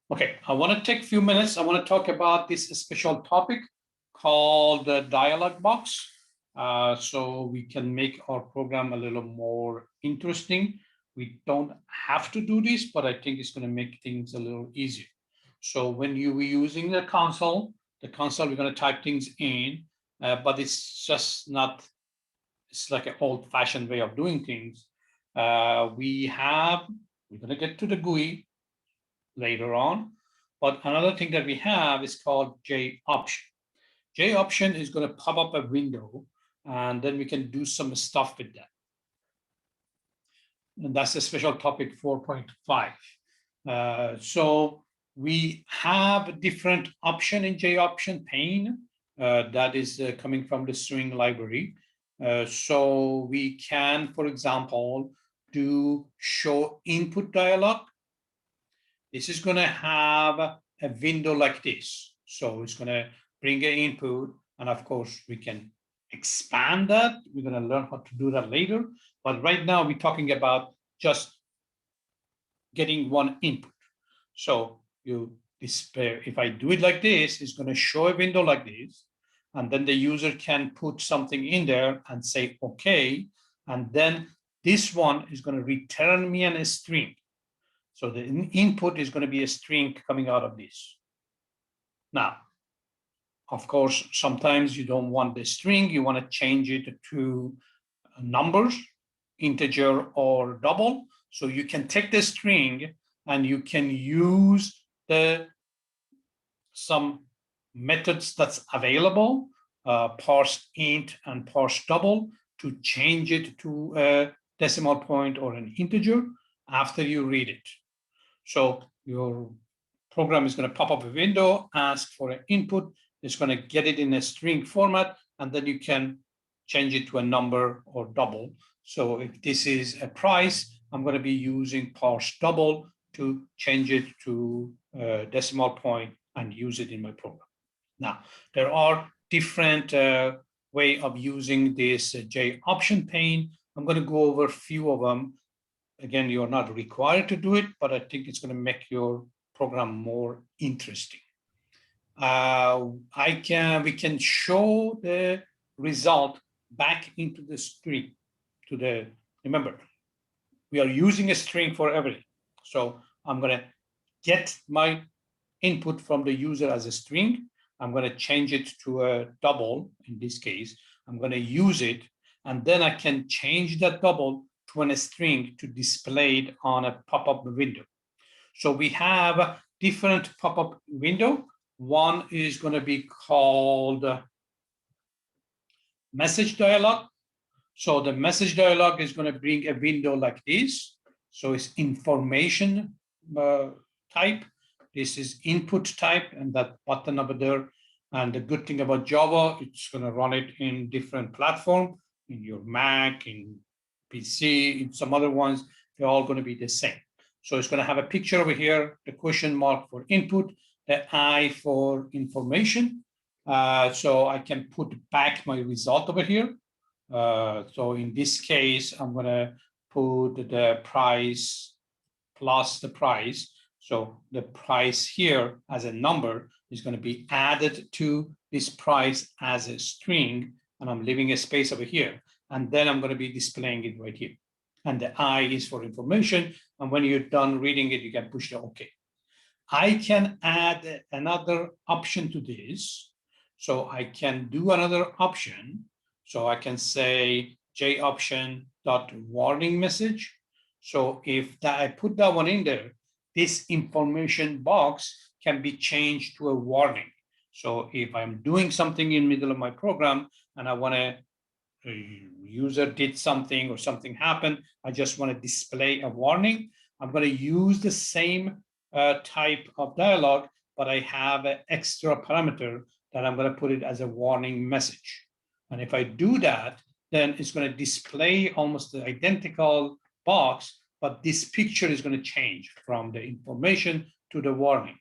Okay, I want to take a few minutes. I want to talk about this special topic called the dialog box. So we can make our program a little more interesting. We don't have to do this, but I think it's going to make things a little easier. So when you were using the console, we're going to type things in, but it's just not, it's like an old-fashioned way of doing things. We're going to get to the GUI later on. But another thing that we have is called J option. J option is going to pop up a window, and then we can do some stuff with that. And that's a special topic 4.5. So we have a different option in J option pane that is coming from the string library. So we can, for example, do show input dialog. This is going to have a window like this. So it's going to bring an input. And of course, we can expand that. We're going to learn how to do that later. But right now, we're talking about just getting one input. So if I do it like this, it's going to show a window like this. And then the user can put something in there and say, OK. And then this one is going to return me a string. So the input is going to be a string coming out of this. Now, of course, sometimes you don't want the string. You want to change it to numbers, integer or double. So you can take the string and you can use some methods that's available, parse int and parse double, to change it to a decimal point or an integer after you read it. So your program is going to pop up a window, ask for an input. It's going to get it in a string format, and then you can change it to a number or double. So if this is a price, I'm going to be using parse double to change it to a decimal point and use it in my program. Now, there are different way of using this J option pane. I'm going to go over a few of them. Again, you're not required to do it, but I think it's going to make your program more interesting. We can show the result back into the string. Remember, we are using a string for everything. So I'm going to get my input from the user as a string. I'm going to change it to a double. In this case, I'm going to use it, and then I can change that double to a string to display it on a pop-up window. So we have a different pop-up window. One is going to be called message dialog. So the message dialog is going to bring a window like this. So it's information type. This is input type, and that button over there. And the good thing about Java, it's going to run it in different platforms, in your Mac, in PC, in some other ones. They're all going to be the same. So it's going to have a picture over here, the question mark for input, the I for information. So I can put back my result over here. So in this case, I'm going to put the price plus the price. So the price here as a number is going to be added to this price as a string, and I'm leaving a space over here. And then I'm going to be displaying it right here. And the I is for information. And when you're done reading it, you can push the OK. I can add another option to this. So I can do another option. So I can say J option dot warning message. So if I put that one in there, this information box can be changed to a warning. So if I'm doing something in the middle of my program and I want to, user did something or something happened, I just want to display a warning, I'm going to use the same type of dialog, but I have an extra parameter that I'm going to put it as a warning message. And if I do that, then it's going to display almost the identical box, but this picture is going to change from the information to the warning.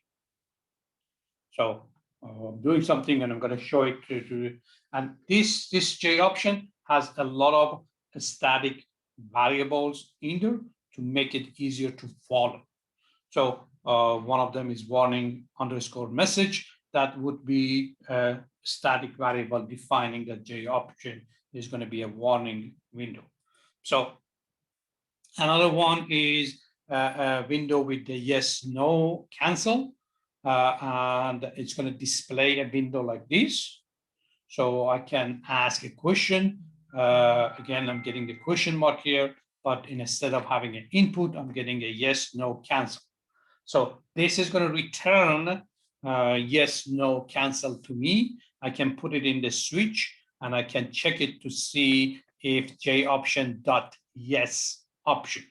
So I'm doing something and I'm going to show it to and this J option has a lot of static variables in there to make it easier to follow. So One of them is warning underscore message. That would be a static variable defining that J option is going to be a warning window. So another one is a window with the yes, no, cancel. And it's going to display a window like this. So I can ask a question. Again, I'm getting the question mark here, but instead of having an input, I'm getting a yes, no, cancel. So this is going to return yes, no, cancel to me. I can put it in the switch and I can check it to see if J option dot yes option,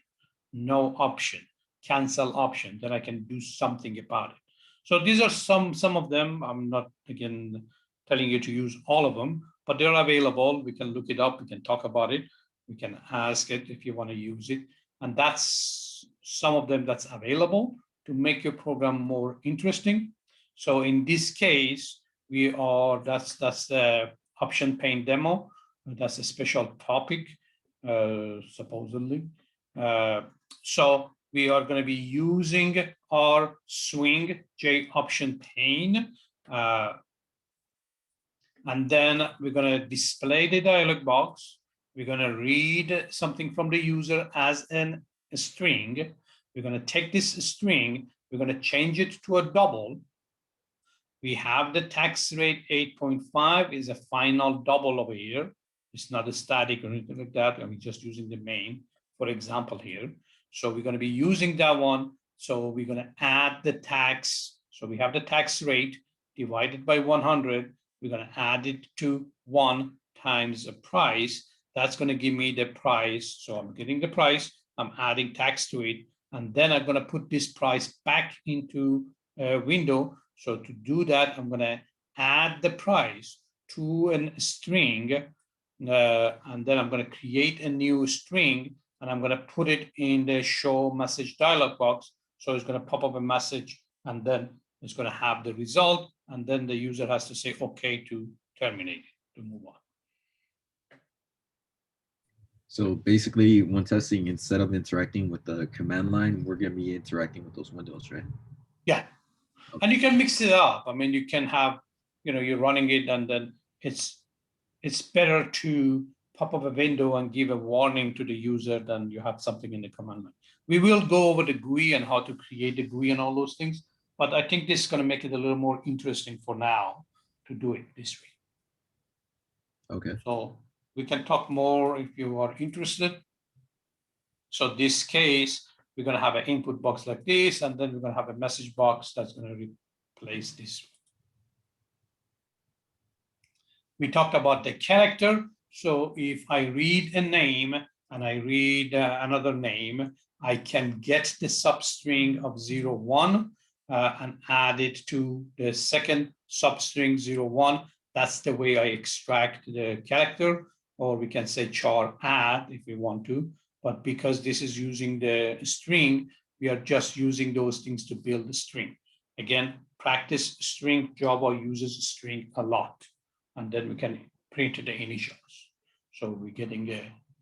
no option, cancel option, then I can do something about it. So these are some of them. I'm not, again, telling you to use all of them, but they're available. We can look it up. We can talk about it. We can ask it if you want to use it. And that's some of them that's available to make your program more interesting. So in this case, that's the option pane demo. That's a special topic, supposedly. So we are going to be using our swing J option pane. And then we're going to display the dialog box. We're going to read something from the user as a string. We're going to take this string, we're going to change it to a double. We have the tax rate 8.5 is a final double over here. It's not a static or anything like that. I'm just using the main, for example, here. So we're going to be using that one. So we're going to add the tax. So we have the tax rate divided by 100. We're going to add it to 1 times the price. That's going to give me the price. So I'm getting the price. I'm adding tax to it. And then I'm going to put this price back into a window. So to do that, I'm going to add the price to a string. And then I'm going to create a new string. And I'm going to put it in the show message dialog box. So it's going to pop up a message. And then it's going to have the result. And then the user has to say, OK, to terminate it, to move on. So basically, when testing, instead of interacting with the command line, we're going to be interacting with those windows, right? Yeah. Okay. And you can mix it up. I mean, you can have, you're running it, and then it's better to pop up a window and give a warning to the user than you have something in the command line. We will go over the GUI and how to create the GUI and all those things, but I think this is going to make it a little more interesting for now to do it this way. Okay. So we can talk more if you are interested. So this case, we're going to have an input box like this, and then we're going to have a message box that's going to replace this. We talked about the character. So if I read a name and I read another name, I can get the substring of 01 and add it to the second substring 01. That's the way I extract the character, or we can say char add if we want to. But because this is using the string, we are just using those things to build the string. Again, practice string. Java uses string a lot. And then we can print the initials. So we're getting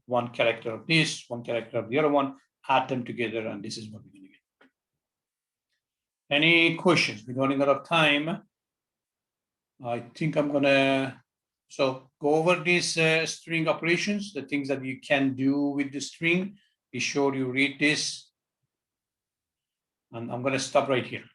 one character of this, one character of the other one, add them together, and this is what we're going to get. Any questions? We're running out of time. I think I'm going to go over these string operations, the things that you can do with the string. Be sure you read this. And I'm going to stop right here.